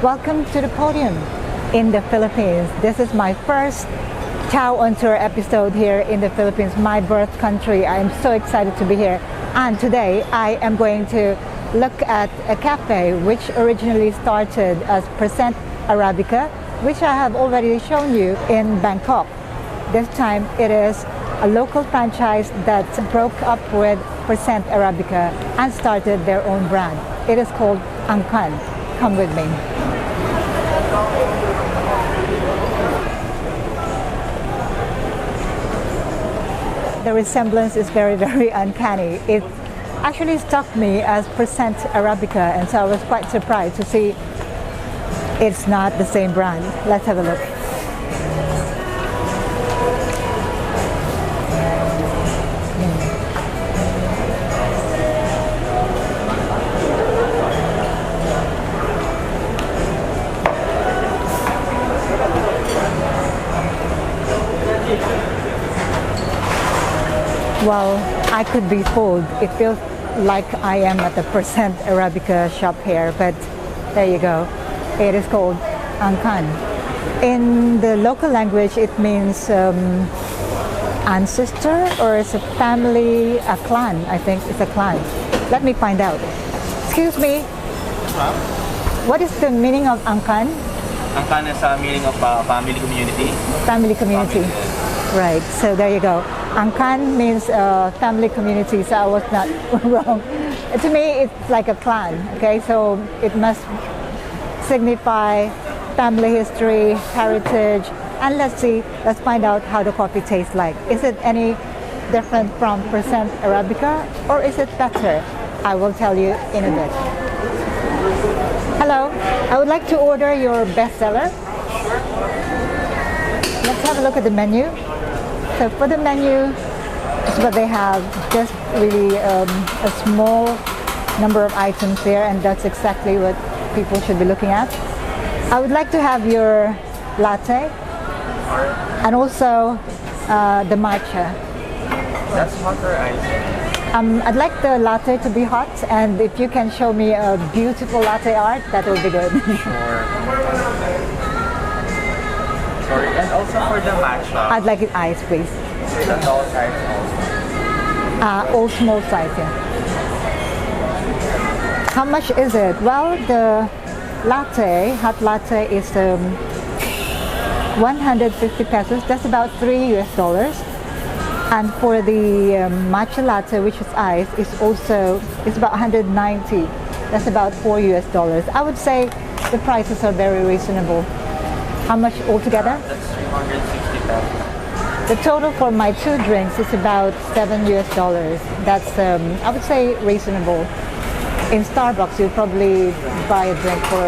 Welcome to the Podium in the Philippines. This is my first Chao on Tour episode here in the Philippines, my birth country. I am so excited to be here. And today I am going to look at a cafe which originally started as Percent Arabica, which I have already shown you in Bangkok. This time it is a local franchise that broke up with Percent Arabica and started their own brand. It is called Angkan. Come with me. The resemblance is very uncanny. It actually struck me as Percent Arabica, and so I was quite surprised to see it's not the same brand. Let's have a look. Well, I could be fooled. It feels like I am at the Percent Arabica shop here, but there you go. It is called Ankan. In the local language, it means ancestor, or it's a family, a clan. I think it's a clan. Let me find out. Excuse me. What is the meaning of Angkan? Angkan is a meaning of family community. Family community. Right, so there you go. Angkan means family community, so I was not wrong. To me, it's like a clan, okay? So it must signify family history, heritage, and let's find out how the coffee tastes like. Is it any different from Percent Arabica, or is it better? I will tell you in a bit. Hello, I would like to order your bestseller. Let's have a look at the menu. So for the menu, it's what they have, just really a small number of items there, and that's exactly what people should be looking at. I would like to have your latte and also the matcha. That's hot or ice? I'd like the latte to be hot, and if you can show me a beautiful latte art, that would be good. Sure. Sorry, and also for the matcha. I'd like it iced, please. The tall size also. All small size, yeah. How much is it? Well, the latte, hot latte, is 150 pesos. That's about $3 US. And for the matcha latte, which is iced, it's about 190. That's about $4 US. I would say the prices are very reasonable. How much altogether? That's 360 pesos. The total for my two drinks is about $7 US. That's, I would say, reasonable. In Starbucks, you'll probably buy a drink for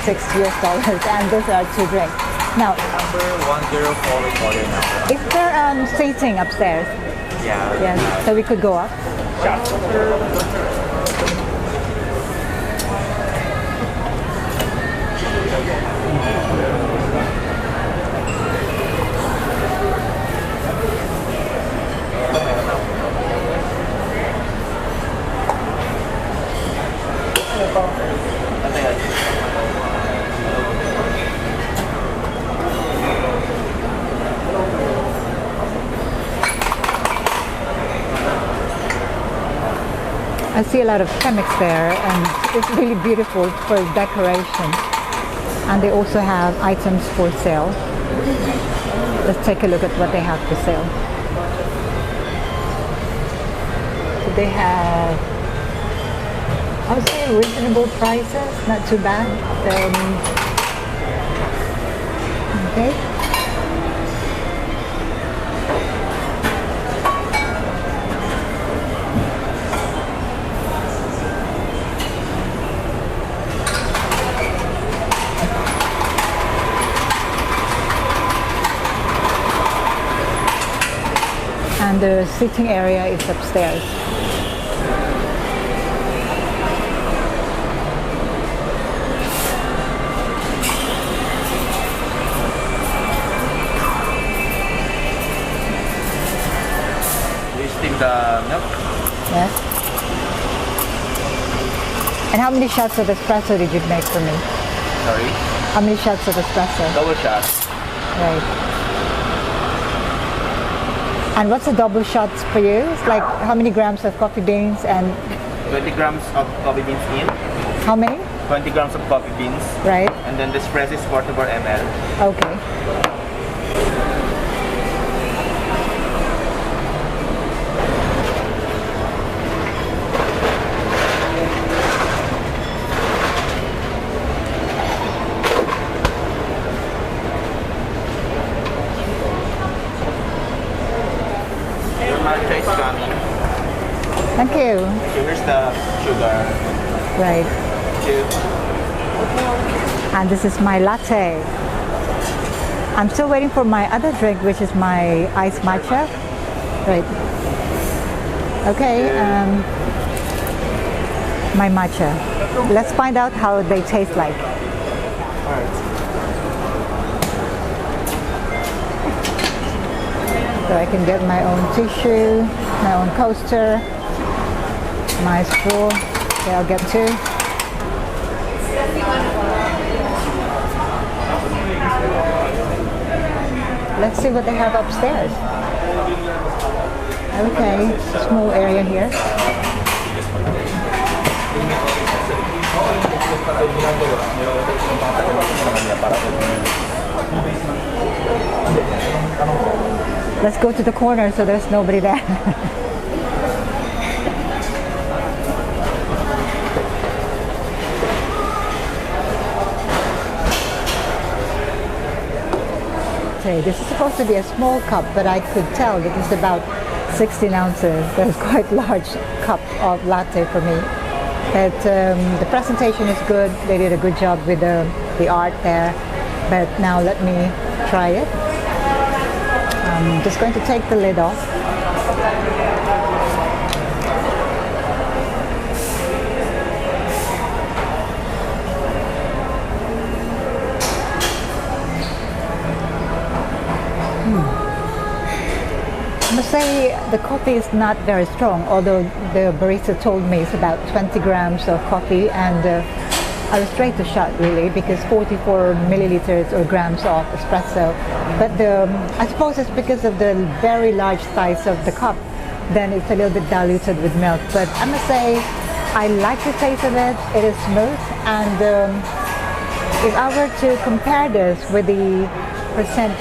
$6 US, and those are two drinks. Now, Number 104 is order number. is there seating upstairs? Yeah. Yes, so we could go up. I see a lot of chemics there, and it's really beautiful for decoration. And they also have items for sale. Let's take a look at what they have for sale. So they have, I would say, reasonable prices, not too bad. Okay. And the sitting area is upstairs. Tasting the milk. Yes. And how many shots of espresso did you make for me? Sorry? How many shots of espresso? Double shot. Right. And what's a double shots for you? It's like how many grams of coffee beans and 20 grams of coffee beans in. how many? 20 grams of coffee beans. Right. And then the espresso is 44 ml. Okay. Your matcha is coming. Thank you. Here's the sugar. Right. Two. And this is my latte. I'm still waiting for my other drink, which is my iced matcha. Right. Okay. My matcha. Let's find out how they taste like. Alright. So I can get my own tissue, my own coaster, my spoon. Okay, I'll get two. Let's see what they have upstairs. Okay, small area here. Let's go to the corner so there's nobody there. Okay, this is supposed to be a small cup, but I could tell that it's about 16 ounces. That's quite large cup of latte for me. But the presentation is good. They did a good job with the art there. But now let me try it. I'm just going to take the lid off. I must say the coffee is not very strong, although the barista told me it's about 20 grams of coffee, and I was straight to shot really because 44 milliliters or grams of espresso. But I suppose it's because of the very large size of the cup, then it's a little bit diluted with milk. But I must say I like the taste of it. It is smooth, and if I were to compare this with the percent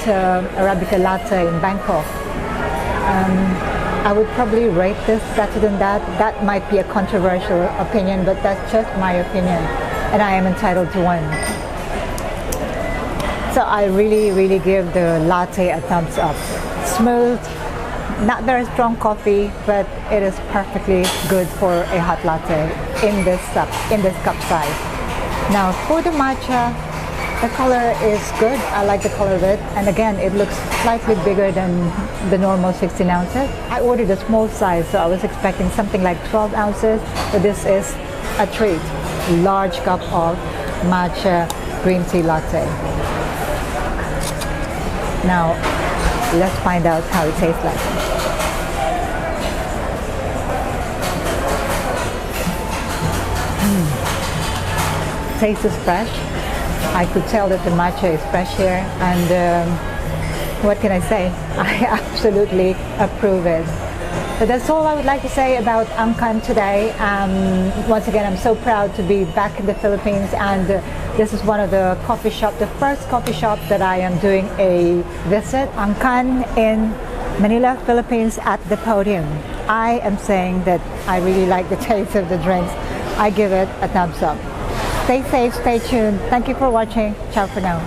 Arabica latte in Bangkok, I would probably rate this better than that. That might be a controversial opinion, but that's just my opinion, and I am entitled to one. So I really give the latte a thumbs up. Smooth, not very strong coffee, but it is perfectly good for a hot latte in this cup size. Now for the matcha, the color is good. I like the color of it, and again it looks slightly bigger than the normal 16 ounces. I ordered a small size, so I was expecting something like 12 ounces, but this is a treat. Large cup of matcha green tea latte. Now let's find out how it tastes like. Taste is fresh. I could tell that the matcha is fresh here, and what can I say? I absolutely approve it. But that's all I would like to say about Angkan today. Once again, I'm so proud to be back in the Philippines, and this is one of the the first coffee shop that I am doing a visit. Angkan in Manila, Philippines at the Podium. I am saying that I really like the taste of the drinks. I give it a thumbs up. Stay safe, stay tuned. Thank you for watching. Ciao for now.